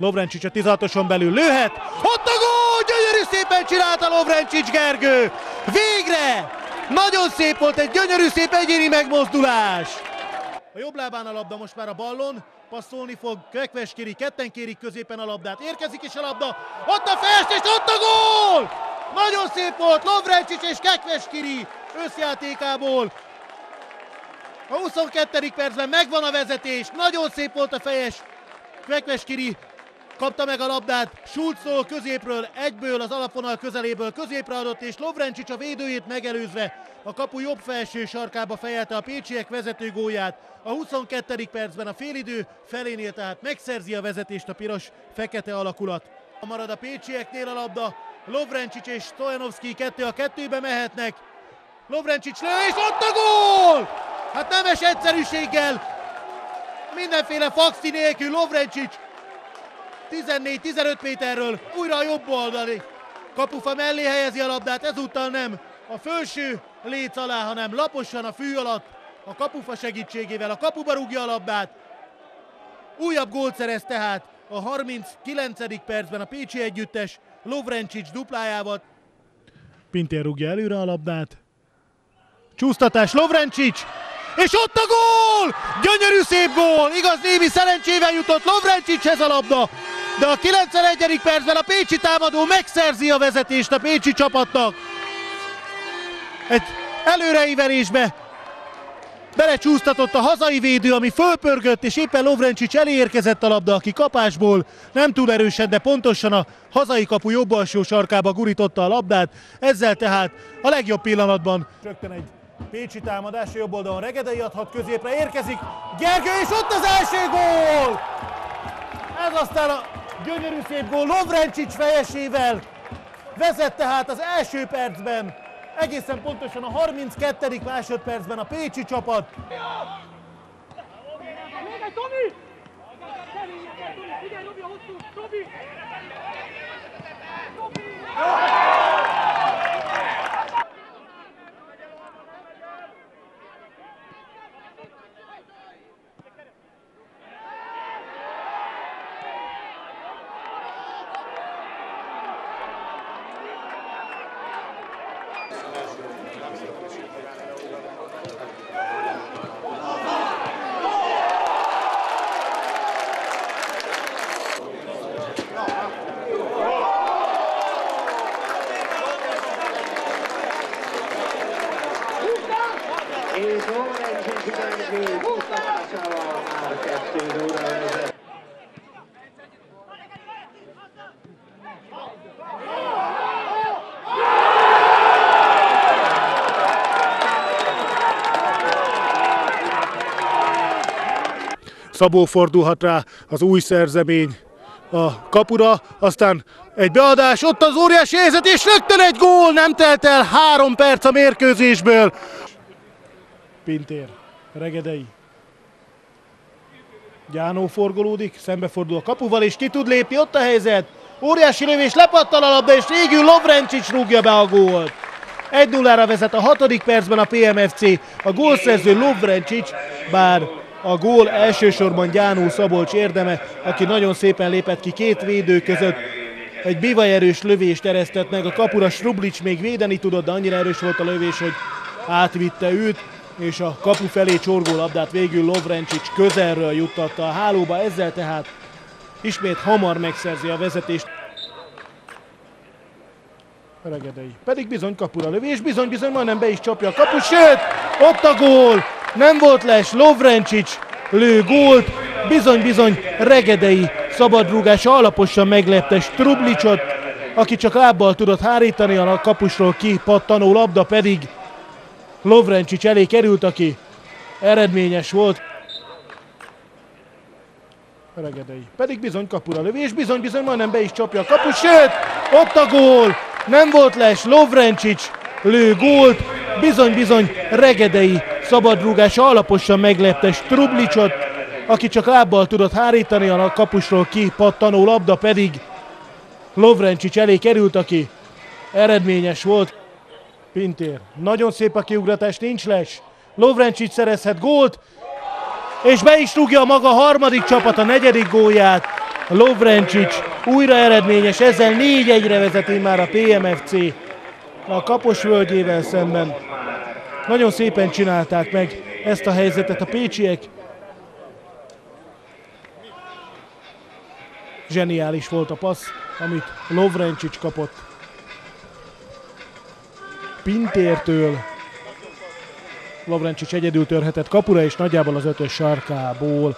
Lovrencsics a 16-oson belül lőhet. Ott a gól! Gyönyörű szépen csinálta Lovrencsics Gergő! Végre! Nagyon szép volt, egy gyönyörű szép egyéni megmozdulás! A jobb lábán a labda, most már a ballon. Passzolni fog Kvekveskiri, ketten kérik középen a labdát. Érkezik is a labda. Ott a fest és ott a gól! Nagyon szép volt Lovrencsics és Kvekveskiri összjátékából. A 22. percben megvan a vezetés. Nagyon szép volt a fejes. Kvekveskiri kapta meg a labdát, Schulztól középről, egyből az alapvonal közeléből középre adott, és Lovrencsics a védőjét megelőzve a kapu jobb felső sarkába fejelte a pécsiek vezető gólját. A 22. percben a félidő felénél tehát megszerzi a vezetést a piros-fekete alakulat. Marad a pécsieknél a labda, Lovrencsics és Stojanovski 2-2-be mehetnek. Lovrencsics lő, és ott a gól! Hát nemes egyszerűséggel, mindenféle faxi nélkül Lovrencsics 14-15 méterről újra a jobb oldali kapufa mellé helyezi a labdát, ezúttal nem a felső léc alá, hanem laposan a fű alatt a kapufa segítségével a kapuba rúgja a labdát. Újabb gólt szerez tehát a 39. percben a pécsi együttes Lovrencsics duplájával. Pintér rúgja előre a labdát. Csúsztatás Lovrencsics, és ott a gól! Gyönyörű szép gól! Igaz, némi szerencsével jutott Lovrencsicshez a labda, de a 91. percben a pécsi támadó megszerzi a vezetést a pécsi csapatnak. Egy előreívelésbe belecsúsztatott a hazai védő, ami fölpörgött, és éppen Lovrencsics elé érkezett a labda, aki kapásból nem túl erősen, de pontosan a hazai kapu jobb alsó sarkába gurította a labdát. Ezzel tehát a legjobb pillanatban rögtön egy pécsi támadás, jobb oldalon Regedei adhat, középre érkezik Gergő, és ott az első gól! Ez aztán a gyönyörű szép gól Lovrencsics fejesével vezet tehát az első percben, egészen pontosan a 32. másodpercben a pécsi csapat. És Lovrencsics Gergő futtatásával már 2-0-ra vezet. Szabó fordulhat rá az új szerzemény a kapura, aztán egy beadás, ott az óriási helyzet, és rögtön egy gól, nem telt el 3 perc a mérkőzésből. Pintér, Regedei. Gyánó forgolódik, szembefordul a kapuval, és ki tud lépni, ott a helyzet. Óriási lövés, lepattan a labda, és végül Lovrencsics rúgja be a gólt. 1-0-ra vezet a 6. percben a PMFC, a gólszerző Lovrencsics, bár a gól elsősorban Gyánó Szabolcs érdeme, aki nagyon szépen lépett ki két védő között. Egy bivajerős lövést eresztett meg a kapura, Srublic még védeni tudott, de annyira erős volt a lövés, hogy átvitte őt, és a kapu felé csorgó labdát végül Lovrencsics közelről juttatta a hálóba, ezzel tehát ismét hamar megszerzi a vezetést. Regedei pedig bizony kapura lövés, bizony majdnem be is csapja a kaput, sőt, ott a gól, nem volt les, Lovrencsics lő gólt, bizony Regedei szabadrúgása alaposan meglepte Strublicot, aki csak lábbal tudott hárítani, a kapusról kipattanó labda pedig Lovrencsics elé került, aki eredményes volt. Regedei pedig bizony kapura lövés, bizony majdnem be is csapja a kaput, sőt, ott a gól, nem volt les, Lovrencsics lő gólt, bizony Regedei szabadrúgása alaposan meglepte Strublicot, aki csak lábbal tudott hárítani, a kapusról kipattanó labda pedig Lovrencsics elé került, aki eredményes volt. Pintér, nagyon szép a kiugratás, nincs les, Lovrencsics szerezhet gólt, és be is rúgja a maga harmadik csapat a 4. gólját. Lovrencsics újra eredményes, ezzel 4-1-re vezeti már a PMFC a Kaposvölgyével szemben. Nagyon szépen csinálták meg ezt a helyzetet a pécsiek. Zseniális volt a passz, amit Lovrencsics kapott Pintértől. Lovrencsics egyedül törhetett kapura, és nagyjából az 5-ös sarkából